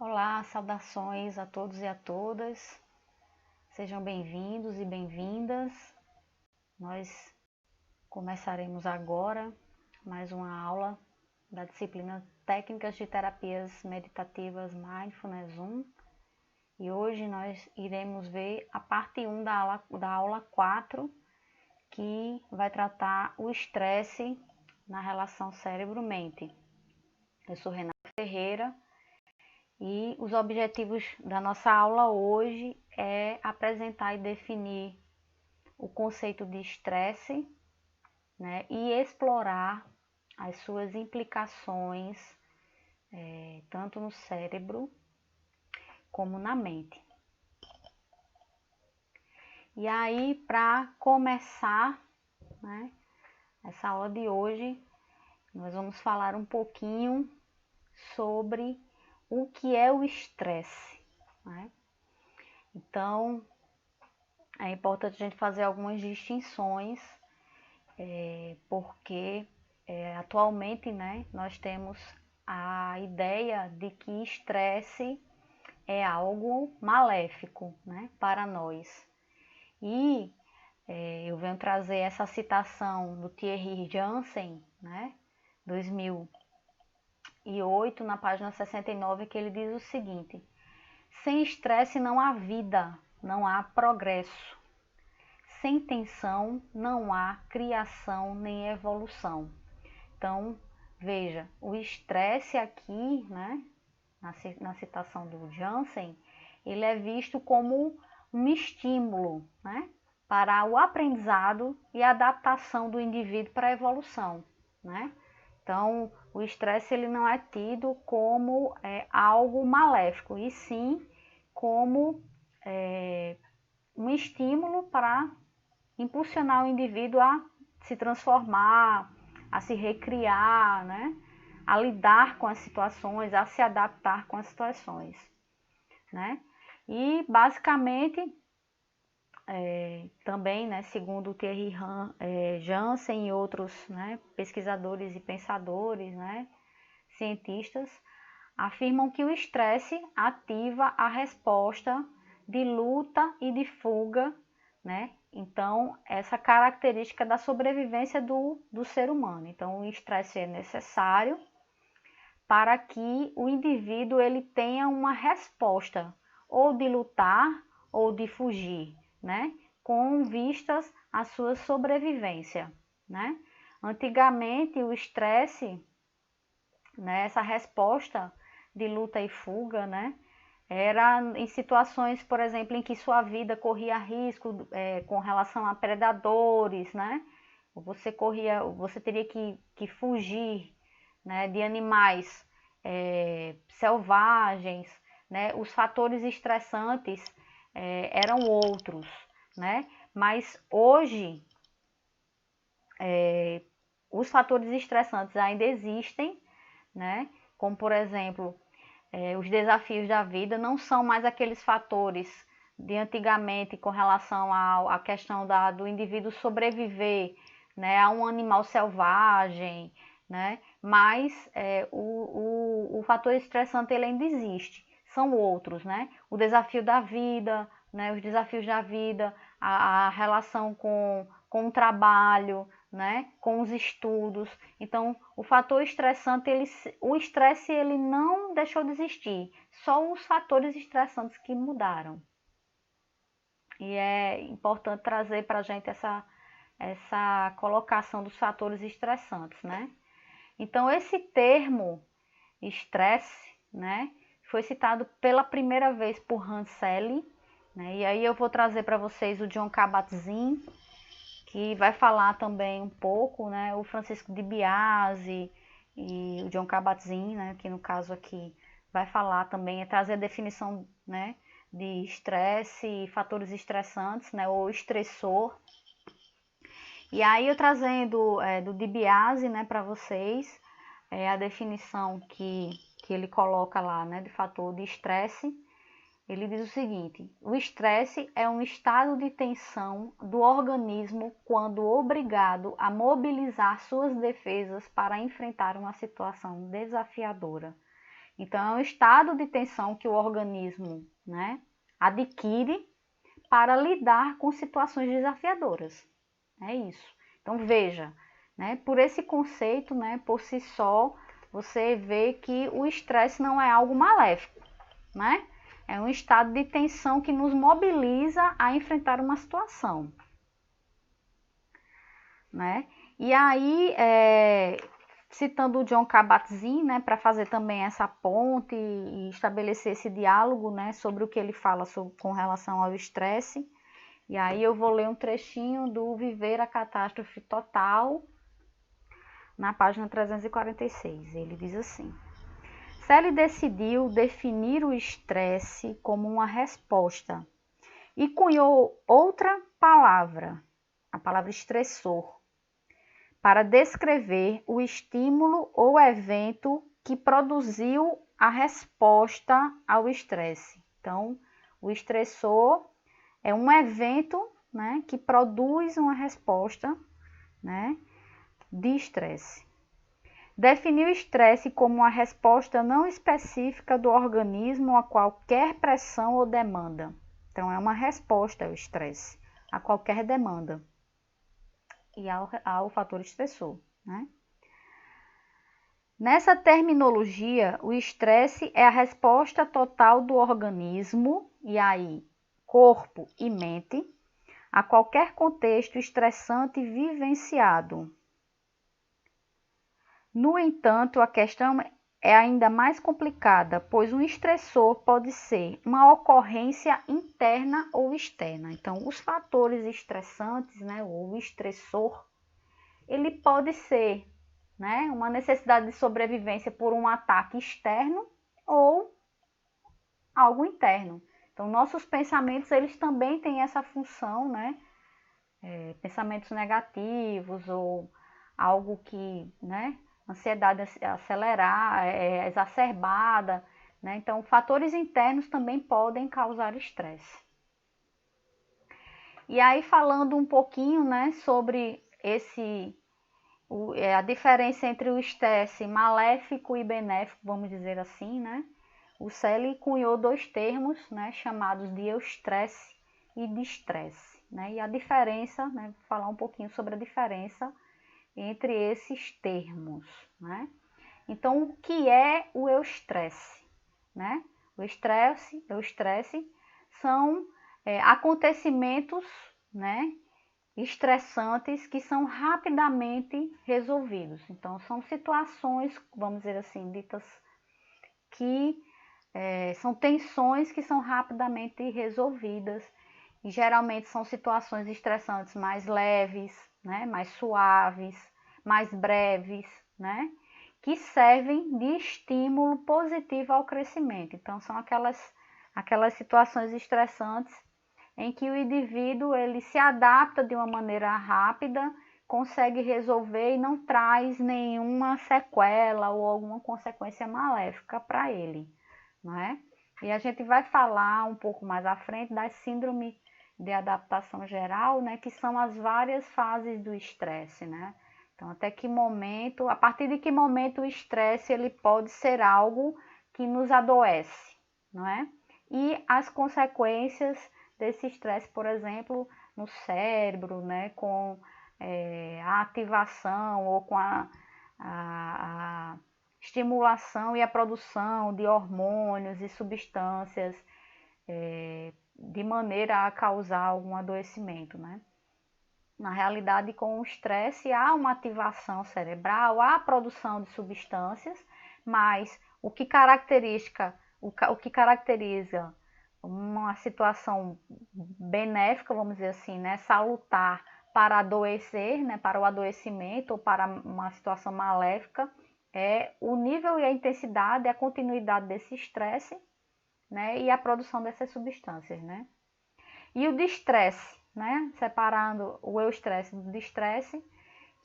Olá, saudações a todos e a todas. Sejam bem-vindos e bem-vindas. Nós começaremos agora mais uma aula da disciplina Técnicas de Terapias Meditativas Mindfulness 1. E hoje nós iremos ver a parte 1 da aula 4, que vai tratar o estresse na relação cérebro-mente. Eu sou Renata Ferreira. E os objetivos da nossa aula hoje é apresentar e definir o conceito de estresse, né, e explorar as suas implicações, tanto no cérebro como na mente. E aí, para começar, né, essa aula de hoje, nós vamos falar um pouquinho sobre o que é o estresse, né? Então, é importante a gente fazer algumas distinções, porque atualmente, né, nós temos a ideia de que estresse é algo maléfico, né, para nós. E eu venho trazer essa citação do Thierry Jansen, né, 2008, na página 69, que ele diz o seguinte: sem estresse não há vida, não há progresso. Sem tensão não há criação nem evolução. Então, veja, o estresse aqui, né, na citação do Jansen, ele é visto como um estímulo, né, para o aprendizado e adaptação do indivíduo para a evolução, né? Então, o estresse ele não é tido como algo maléfico, e sim como um estímulo para impulsionar o indivíduo a se transformar, a se recriar, né? A lidar com as situações, a se adaptar com as situações, né? E basicamente, também, né, segundo Thierry Jansen e outros, né, pesquisadores e pensadores, né, cientistas, afirmam que o estresse ativa a resposta de luta e de fuga, né? Então, essa característica da sobrevivência do ser humano. Então, o estresse é necessário para que o indivíduo ele tenha uma resposta, ou de lutar ou de fugir, né? Com vistas à sua sobrevivência, né? Antigamente, o estresse, né, essa resposta de luta e fuga, né, era em situações, por exemplo, em que sua vida corria risco com relação a predadores, né? Você teria que fugir, né, de animais selvagens, né? Os fatores estressantes eram outros, né? Mas hoje os fatores estressantes ainda existem, né? Como, por exemplo, os desafios da vida não são mais aqueles fatores de antigamente com relação à questão do indivíduo sobreviver, né, a um animal selvagem, né? Mas o fator estressante ele ainda existe, são outros, né? O desafio da vida, né? Os desafios da vida, a relação com o trabalho, né? Com os estudos. Então, o fator estressante, o estresse ele não deixou de existir, só os fatores estressantes que mudaram. E é importante trazer para a gente essa colocação dos fatores estressantes, né? Então, esse termo estresse, né, foi citado pela primeira vez por Hans Selye, né? E aí eu vou trazer para vocês o Jon Kabat-Zinn, que vai falar também um pouco, né, o Francisco de Biase e o Jon Kabat-Zinn, né, que no caso aqui vai falar também, trazer a definição, né, de estresse e fatores estressantes, né, ou estressor. E aí eu trazendo do de Biase, né, para vocês, a definição que ele coloca lá, né, de fator de estresse. Ele diz o seguinte: o estresse é um estado de tensão do organismo quando obrigado a mobilizar suas defesas para enfrentar uma situação desafiadora. Então, é um estado de tensão que o organismo, né, adquire para lidar com situações desafiadoras. É isso. Então, veja, né, por esse conceito, né, por si só, você vê que o estresse não é algo maléfico, né? É um estado de tensão que nos mobiliza a enfrentar uma situação, né? E aí, citando o Jon Kabat-Zinn, né, para fazer também essa ponte e estabelecer esse diálogo, né, sobre o que ele fala com relação ao estresse. E aí eu vou ler um trechinho do Viver a Catástrofe Total, na página 346. Ele diz assim: Sally decidiu definir o estresse como uma resposta e cunhou outra palavra, a palavra estressor, para descrever o estímulo ou evento que produziu a resposta ao estresse. Então, o estressor é um evento, né, que produz uma resposta, né, de estresse. Definir o estresse como uma resposta não específica do organismo a qualquer pressão ou demanda. Então, é uma resposta ao estresse, a qualquer demanda e ao fator estressor, né? Nessa terminologia, o estresse é a resposta total do organismo, e aí corpo e mente, a qualquer contexto estressante vivenciado. No entanto, a questão é ainda mais complicada, pois um estressor pode ser uma ocorrência interna ou externa. Então, os fatores estressantes, né, ou o estressor, ele pode ser, né, uma necessidade de sobrevivência por um ataque externo ou algo interno. Então, nossos pensamentos, eles também têm essa função, né, pensamentos negativos ou algo que, né, ansiedade acelerar, exacerbada, né? Então, fatores internos também podem causar estresse. E aí, falando um pouquinho, né, sobre a diferença entre o estresse maléfico e benéfico, vamos dizer assim, né? O Sally cunhou dois termos, né, chamados de eustresse e distresse, né? E a diferença, né, vou falar um pouquinho sobre a diferença entre esses termos, né? Então, o que é o eustresse, né? O estresse são acontecimentos, né, estressantes que são rapidamente resolvidos. Então, são situações, vamos dizer assim, ditas que são tensões que são rapidamente resolvidas. E geralmente são situações estressantes mais leves, né, mais suaves, mais breves, né, que servem de estímulo positivo ao crescimento. Então, são aquelas situações estressantes em que o indivíduo ele se adapta de uma maneira rápida, consegue resolver e não traz nenhuma sequela ou alguma consequência maléfica para ele, não é? E a gente vai falar um pouco mais à frente da síndrome de adaptação geral, né, que são as várias fases do estresse, né? Então, até que momento, a partir de que momento o estresse ele pode ser algo que nos adoece, não é? E as consequências desse estresse, por exemplo, no cérebro, né, com a ativação ou com a estimulação e a produção de hormônios e substâncias de maneira a causar algum adoecimento, né? Na realidade, com o estresse há uma ativação cerebral, há a produção de substâncias, mas o que caracteriza uma situação benéfica, vamos dizer assim, né, salutar para adoecer, né, para o adoecimento ou para uma situação maléfica, é o nível e a intensidade, a continuidade desse estresse, né, e a produção dessas substâncias, né? E o distresse, né, separando o eustresse do distresse,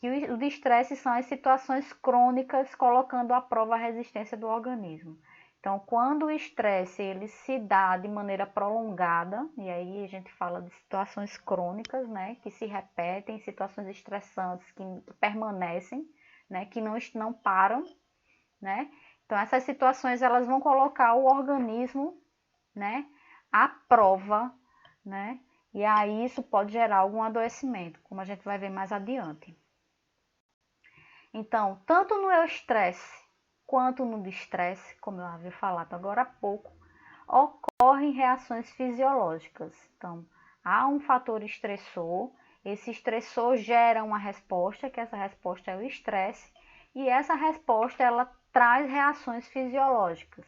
que o distresse são as situações crônicas colocando à prova a resistência do organismo. Então, quando o estresse ele se dá de maneira prolongada, e aí a gente fala de situações crônicas, né, que se repetem, situações estressantes que permanecem, né, que não param, né, Então, essas situações elas vão colocar o organismo, né, à prova, né, e aí isso pode gerar algum adoecimento, como a gente vai ver mais adiante. Então, tanto no estresse quanto no distresse, como eu havia falado agora há pouco, ocorrem reações fisiológicas. Então, há um fator estressor, esse estressor gera uma resposta, que essa resposta é o estresse, e essa resposta ela traz reações fisiológicas,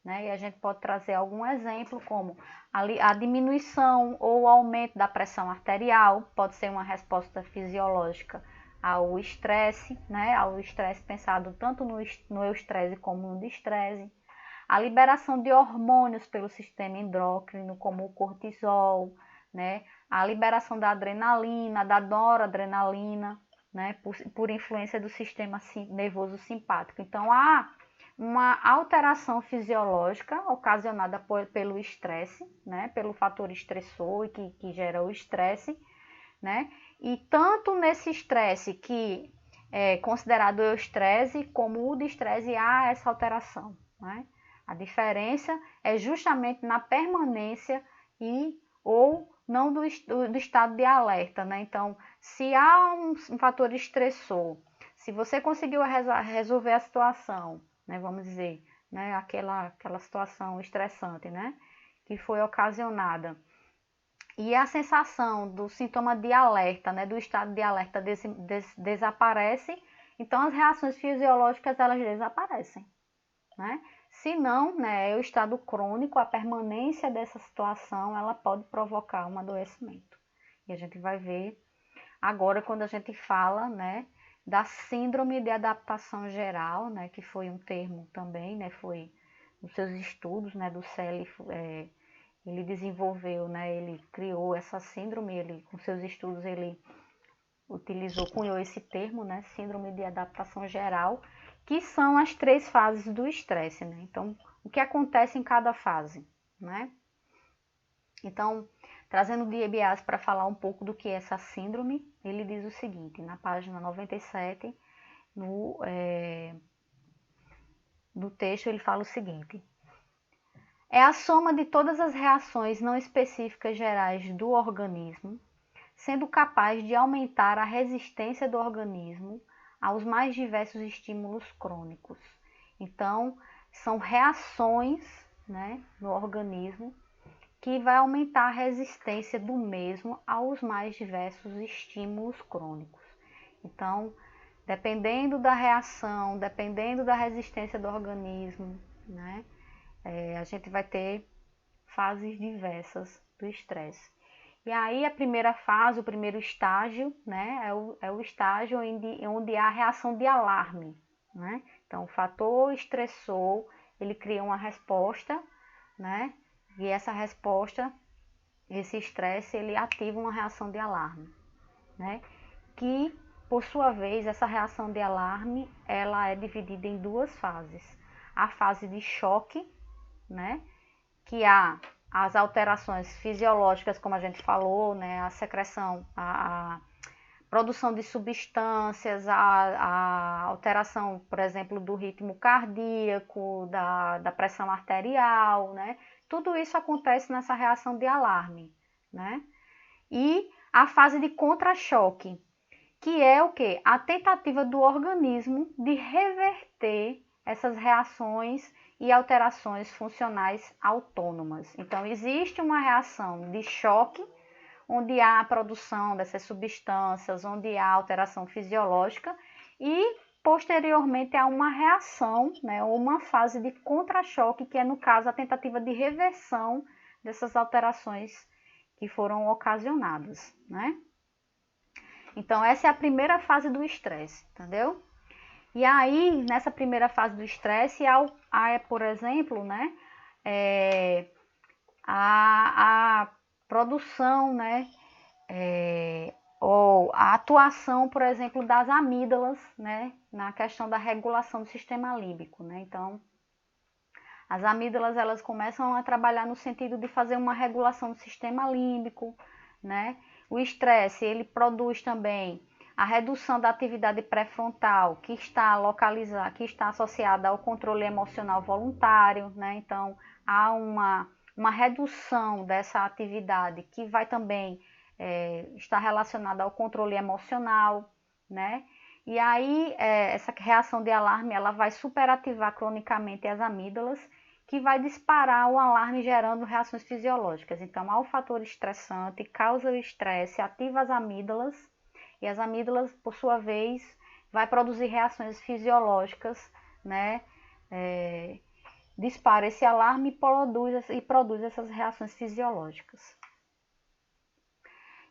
né? E a gente pode trazer algum exemplo, como a diminuição ou o aumento da pressão arterial, pode ser uma resposta fisiológica ao estresse, né? Ao estresse pensado tanto no estresse como no distresse. A liberação de hormônios pelo sistema endócrino, como o cortisol, né? A liberação da adrenalina, da noradrenalina, né? Por influência do sistema nervoso simpático. Então, há uma alteração fisiológica ocasionada pelo estresse, né? Pelo fator estressor que gera o estresse, né? E tanto nesse estresse que é considerado o estresse, como o distresse, há essa alteração, né? A diferença é justamente na permanência ou não do estado de alerta, né? Então, se há um fator estressor, se você conseguiu resolver a situação, né? Vamos dizer, né? Aquela situação estressante, né? Que foi ocasionada. E a sensação do sintoma de alerta, né? Do estado de alerta desaparece, então as reações fisiológicas elas desaparecem, né? Se não, né, é o estado crônico, a permanência dessa situação, ela pode provocar um adoecimento. E a gente vai ver agora quando a gente fala, né, da síndrome de adaptação geral, né, que foi um termo também, né, foi nos seus estudos, né, do Selle, ele desenvolveu, né, ele criou essa síndrome, ele com seus estudos ele cunhou esse termo, né, síndrome de adaptação geral, que são as 3 fases do estresse, né? Então, o que acontece em cada fase, né? Então, trazendo o DiBiase para falar um pouco do que é essa síndrome, ele diz o seguinte, na página 97, no texto ele fala o seguinte: é a soma de todas as reações não específicas gerais do organismo, sendo capaz de aumentar a resistência do organismo aos mais diversos estímulos crônicos. Então, são reações, né, no organismo que vai aumentar a resistência do mesmo aos mais diversos estímulos crônicos. Então, dependendo da reação, dependendo da resistência do organismo, né, a gente vai ter fases diversas do estresse. E aí a primeira fase, o primeiro estágio, né, é o estágio onde há a reação de alarme, né? Então, o fator estressor, ele cria uma resposta, né? E essa resposta, esse estresse, ele ativa uma reação de alarme, né? Que, por sua vez, essa reação de alarme, ela é dividida em 2 fases. A fase de choque, né? Que há as alterações fisiológicas, como a gente falou, né, a secreção, a produção de substâncias, a alteração, por exemplo, do ritmo cardíaco, da pressão arterial, né? Tudo isso acontece nessa reação de alarme, né? E a fase de contra-choque, que é o quê? A tentativa do organismo de reverter essas reações e alterações funcionais autônomas. Então, existe uma reação de choque, onde há a produção dessas substâncias, onde há alteração fisiológica, e posteriormente há uma reação, né, ou uma fase de contra-choque, que é, no caso, a tentativa de reversão dessas alterações que foram ocasionadas, né? Então, essa é a primeira fase do estresse, entendeu? E aí, nessa primeira fase do estresse, há, por exemplo, né, a produção, né, ou a atuação, por exemplo, das amígdalas, né, na questão da regulação do sistema límbico, né? Então, as amígdalas, elas começam a trabalhar no sentido de fazer uma regulação do sistema límbico, né? O estresse, ele produz também a redução da atividade pré-frontal, que está localizada, que está associada ao controle emocional voluntário, né? Então, há uma redução dessa atividade que vai também estar relacionada ao controle emocional, né? E aí, essa reação de alarme, ela vai superativar cronicamente as amígdalas, que vai disparar o alarme gerando reações fisiológicas. Então, há o fator estressante, causa o estresse, ativa as amígdalas, e as amígdalas, por sua vez, vai produzir reações fisiológicas, né? Dispara esse alarme e produz essas reações fisiológicas.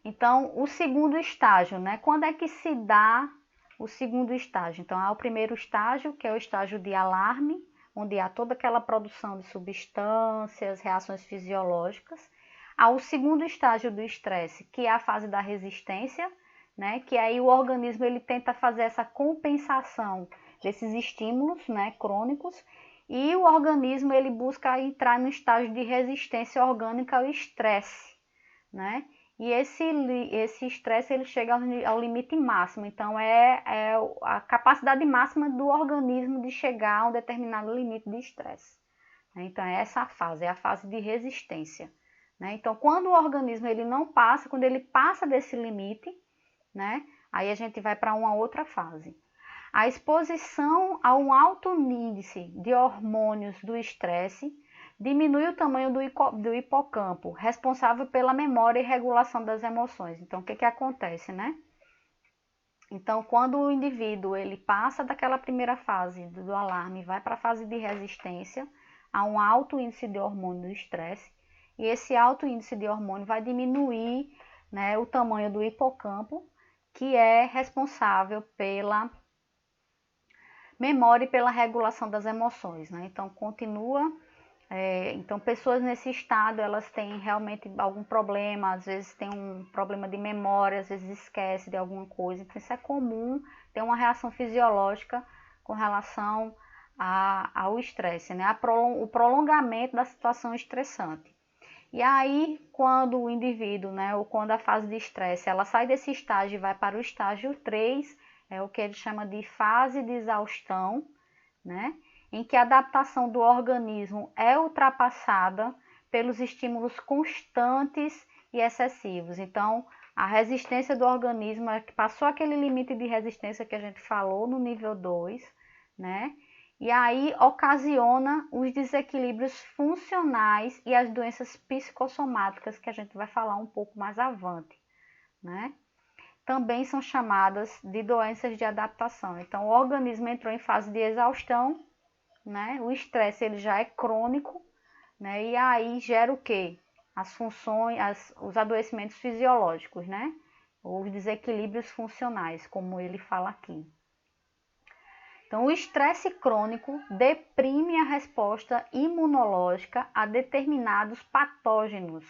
Então, o segundo estágio, né? Quando é que se dá o segundo estágio? Então, há o primeiro estágio, que é o estágio de alarme, onde há toda aquela produção de substâncias, reações fisiológicas. Há o segundo estágio do estresse, que é a fase da resistência, né? Que aí o organismo ele tenta fazer essa compensação desses estímulos, né, crônicos, e o organismo ele busca entrar no estágio de resistência orgânica ao estresse, né? E esse estresse ele chega ao limite máximo, então é a capacidade máxima do organismo de chegar a um determinado limite de estresse. Então é essa a fase, é a fase de resistência. Então quando o organismo ele não passa, quando ele passa desse limite, né, aí a gente vai para uma outra fase. A exposição a um alto índice de hormônios do estresse diminui o tamanho do hipocampo, responsável pela memória e regulação das emoções. Então, o que acontece, né? Então, quando o indivíduo ele passa daquela primeira fase do alarme e vai para a fase de resistência, há um alto índice de hormônio do estresse, e esse alto índice de hormônio vai diminuir, né, o tamanho do hipocampo, que é responsável pela memória e pela regulação das emoções, né? Então, então, pessoas nesse estado, elas têm realmente algum problema, às vezes tem um problema de memória, às vezes esquece de alguma coisa. Então, isso é comum, ter uma reação fisiológica com relação ao estresse, né? O prolongamento da situação estressante. E aí, quando o indivíduo, né, ou quando a fase de estresse, ela sai desse estágio e vai para o estágio 3, é o que ele chama de fase de exaustão, né? Em que a adaptação do organismo é ultrapassada pelos estímulos constantes e excessivos. Então, a resistência do organismo passou aquele limite de resistência que a gente falou no nível 2, né? E aí ocasiona os desequilíbrios funcionais e as doenças psicossomáticas, que a gente vai falar um pouco mais avante, né? Também são chamadas de doenças de adaptação. Então, o organismo entrou em fase de exaustão, né? O estresse ele já é crônico, né? E aí gera o quê? As funções, os adoecimentos fisiológicos, né? Os desequilíbrios funcionais, como ele fala aqui. Então, o estresse crônico deprime a resposta imunológica a determinados patógenos,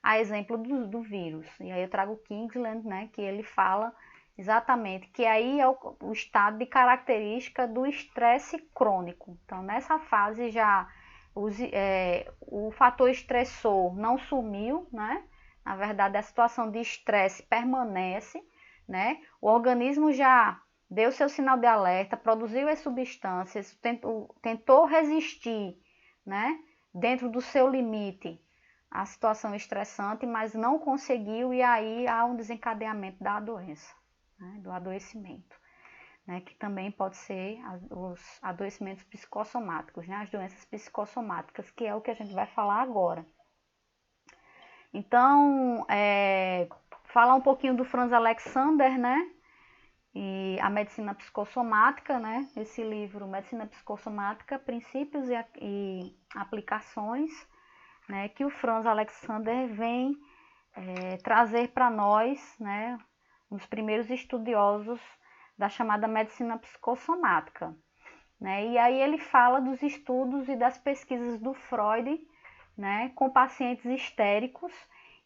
a exemplo do vírus. E aí eu trago o Kingsland, né, que ele fala exatamente que aí é o estado de característica do estresse crônico. Então, nessa fase já o fator estressor não sumiu, né? Na verdade, a situação de estresse permanece, né? O organismo já deu seu sinal de alerta, produziu as substâncias, tentou resistir, né, dentro do seu limite à situação estressante, mas não conseguiu, e aí há um desencadeamento da doença, né, do adoecimento, né, que também pode ser os adoecimentos psicossomáticos, né, as doenças psicossomáticas, que é o que a gente vai falar agora. Então, falar um pouquinho do Franz Alexander, né, e a medicina psicossomática, né? Esse livro, Medicina Psicossomática, Princípios e Aplicações, né? Que o Franz Alexander vem trazer para nós, né? Um dos primeiros estudiosos da chamada medicina psicossomática, né? E aí ele fala dos estudos e das pesquisas do Freud, né? Com pacientes histéricos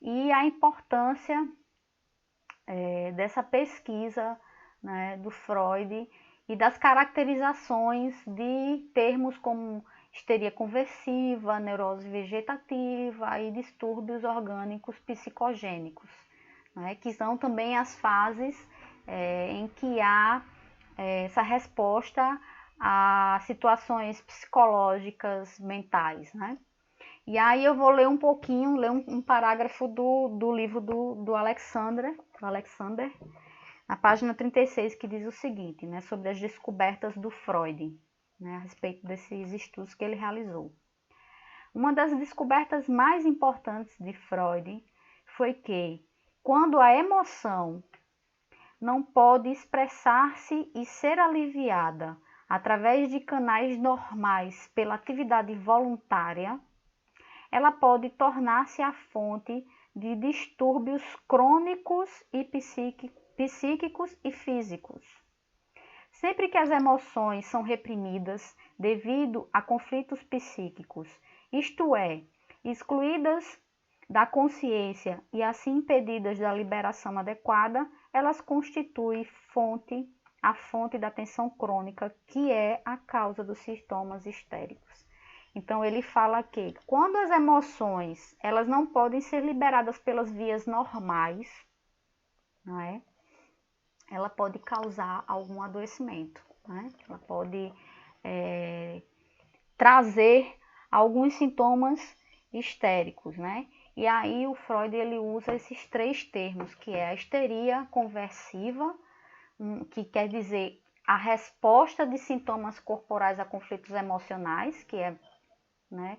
e a importância dessa pesquisa, né, do Freud e das caracterizações de termos como histeria conversiva, neurose vegetativa e distúrbios orgânicos psicogênicos, né, que são também as fases em que há essa resposta a situações psicológicas mentais, né? E aí eu vou ler um pouquinho, ler um parágrafo do livro do Alexander, na página 36, que diz o seguinte, né, sobre as descobertas do Freud, né, a respeito desses estudos que ele realizou. Uma das descobertas mais importantes de Freud foi que, quando a emoção não pode expressar-se e ser aliviada através de canais normais pela atividade voluntária, ela pode tornar-se a fonte de distúrbios crônicos e psíquicos e físicos. Sempre que as emoções são reprimidas devido a conflitos psíquicos, isto é, excluídas da consciência e assim impedidas da liberação adequada, elas constituem a fonte da tensão crônica, que é a causa dos sintomas histéricos. Então ele fala que quando as emoções elas não podem ser liberadas pelas vias normais, não é? Ela pode causar algum adoecimento, né? Ela pode trazer alguns sintomas histéricos, né? E aí o Freud ele usa esses três termos, que é a histeria conversiva, que quer dizer a resposta de sintomas corporais a conflitos emocionais, que é, né,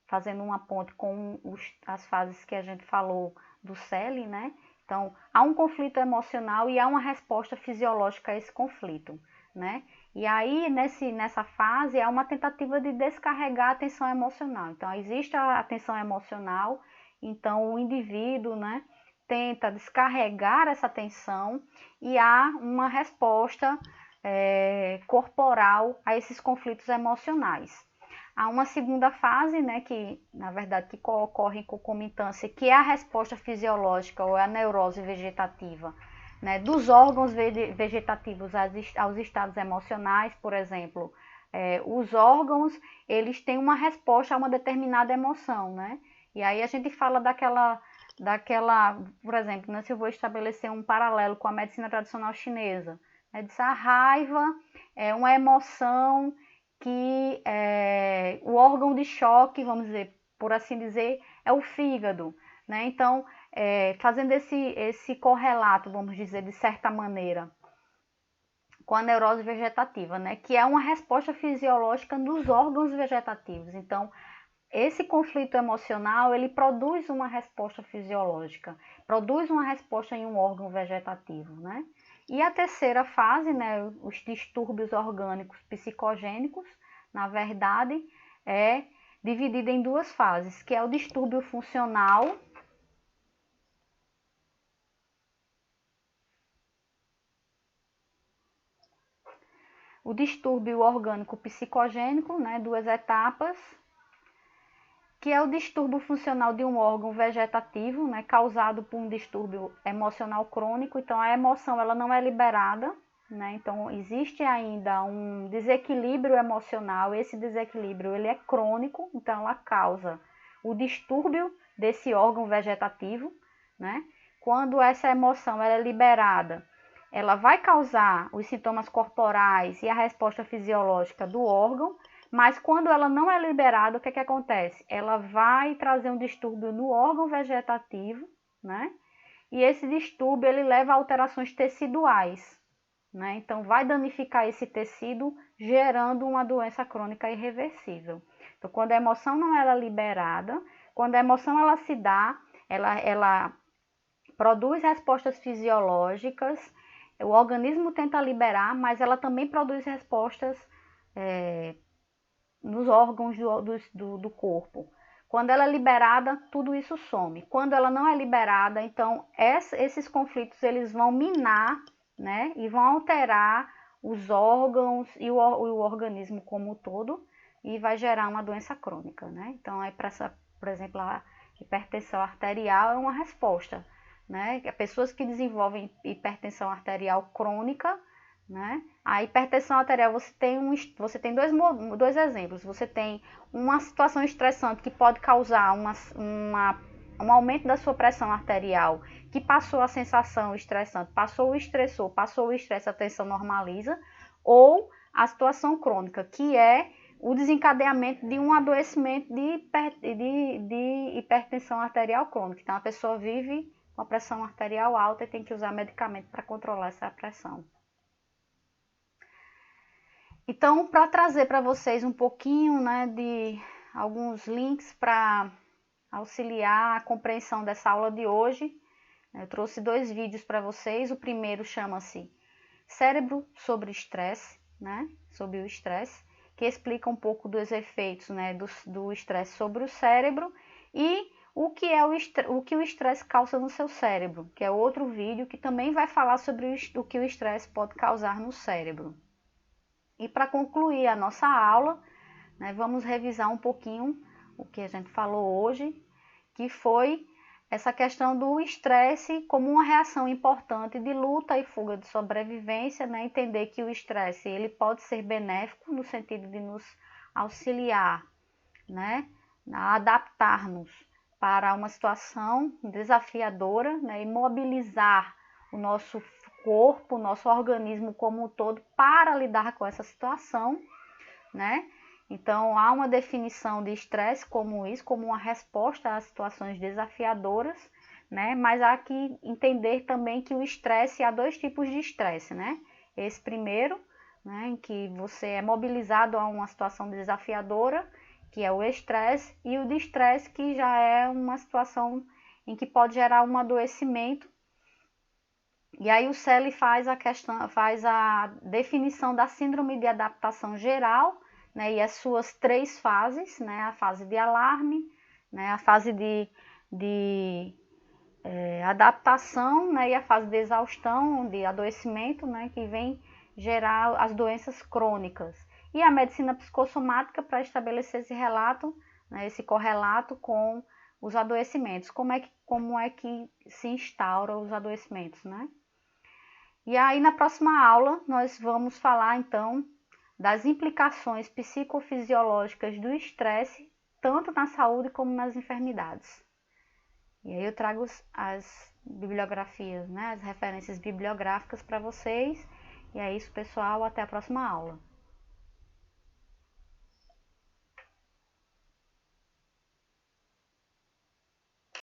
fazendo uma ponte com as fases que a gente falou do Selle, né? Então, há um conflito emocional e há uma resposta fisiológica a esse conflito, né? E aí, nessa fase, há uma tentativa de descarregar a tensão emocional. Então, existe a tensão emocional, então o indivíduo, né, tenta descarregar essa tensão e há uma resposta corporal a esses conflitos emocionais. Há uma segunda fase, né, que na verdade que ocorre em concomitância, que é a resposta fisiológica ou a neurose vegetativa, né, dos órgãos vegetativos aos estados emocionais, por exemplo. Os órgãos, eles têm uma resposta a uma determinada emoção, né? E aí a gente fala daquela, por exemplo, né, se eu vou estabelecer um paralelo com a medicina tradicional chinesa, né, a raiva é uma emoção que o órgão de choque, vamos dizer, por assim dizer, é o fígado, né? Então, fazendo esse correlato, vamos dizer, de certa maneira, com a neurose vegetativa, né? Que é uma resposta fisiológica dos órgãos vegetativos. Então, esse conflito emocional, ele produz uma resposta fisiológica, produz uma resposta em um órgão vegetativo, né? E a terceira fase, né, os distúrbios orgânicos psicogênicos, na verdade, é dividida em duas fases, que é o distúrbio funcional o distúrbio orgânico psicogênico, né, duas etapas, que é o distúrbio funcional de um órgão vegetativo, né, causado por um distúrbio emocional crônico. Então, a emoção ela não é liberada, né? Então, existe ainda um desequilíbrio emocional. Esse desequilíbrio ele é crônico, então ela causa o distúrbio desse órgão vegetativo, né? Quando essa emoção ela é liberada, ela vai causar os sintomas corporais e a resposta fisiológica do órgão. Mas quando ela não é liberada, o que acontece? Ela vai trazer um distúrbio no órgão vegetativo, né? E esse distúrbio ele leva a alterações teciduais, né? Então vai danificar esse tecido, gerando uma doença crônica irreversível. Então, quando a emoção não é liberada, quando a emoção ela se dá, ela produz respostas fisiológicas, o organismo tenta liberar, mas ela também produz respostas nos órgãos do corpo. Quando ela é liberada, tudo isso some. Quando ela não é liberada, então esses conflitos eles vão minar, né, e vão alterar os órgãos e o organismo como um todo e vai gerar uma doença crônica, né? Então, por exemplo, a hipertensão arterial é uma resposta, né? Pessoas que desenvolvem hipertensão arterial crônica, né? A hipertensão arterial, você tem dois exemplos. Você tem uma situação estressante que pode causar um aumento da sua pressão arterial, que passou a sensação estressante, passou o estressor, passou o estresse, a tensão normaliza, ou a situação crônica, que é o desencadeamento de um adoecimento de hipertensão arterial crônica. Então, a pessoa vive com a pressão arterial alta e tem que usar medicamento para controlar essa pressão. Então, para trazer para vocês um pouquinho, né, de alguns links para auxiliar a compreensão dessa aula de hoje, eu trouxe 2 vídeos para vocês. O primeiro chama-se Cérebro sobre Estresse, né, sobre o estresse, que explica um pouco dos efeitos, né, do estresse sobre o cérebro e o que o estresse causa no seu cérebro, que é outro vídeo que também vai falar sobre o que o estresse pode causar no cérebro. E para concluir a nossa aula, né, vamos revisar um pouquinho o que a gente falou hoje, que foi essa questão do estresse como uma reação importante de luta e fuga de sobrevivência, né? Entender que o estresse ele pode ser benéfico no sentido de nos auxiliar, né, a adaptar-nos para uma situação desafiadora, né, e mobilizar o nosso corpo, o nosso organismo como um todo para lidar com essa situação, né? Então, há uma definição de estresse como isso, como uma resposta a situações desafiadoras, né? Mas há que entender também que o estresse, há 2 tipos de estresse, né? Esse primeiro, né, em que você é mobilizado a uma situação desafiadora, que é o estresse, e o de estresse, que já é uma situação em que pode gerar um adoecimento. E aí o Selle faz a definição da síndrome de adaptação geral, né, e as suas 3 fases, né, a fase de alarme, né, a fase de adaptação, né, e a fase de exaustão, de adoecimento, né, que vem gerar as doenças crônicas. E a medicina psicossomática para estabelecer esse relato, né, esse correlato com os adoecimentos. Como é que se instaura os adoecimentos, né? E aí na próxima aula nós vamos falar então das implicações psicofisiológicas do estresse, tanto na saúde como nas enfermidades. E aí eu trago as bibliografias, né, as referências bibliográficas para vocês. E é isso, pessoal, até a próxima aula.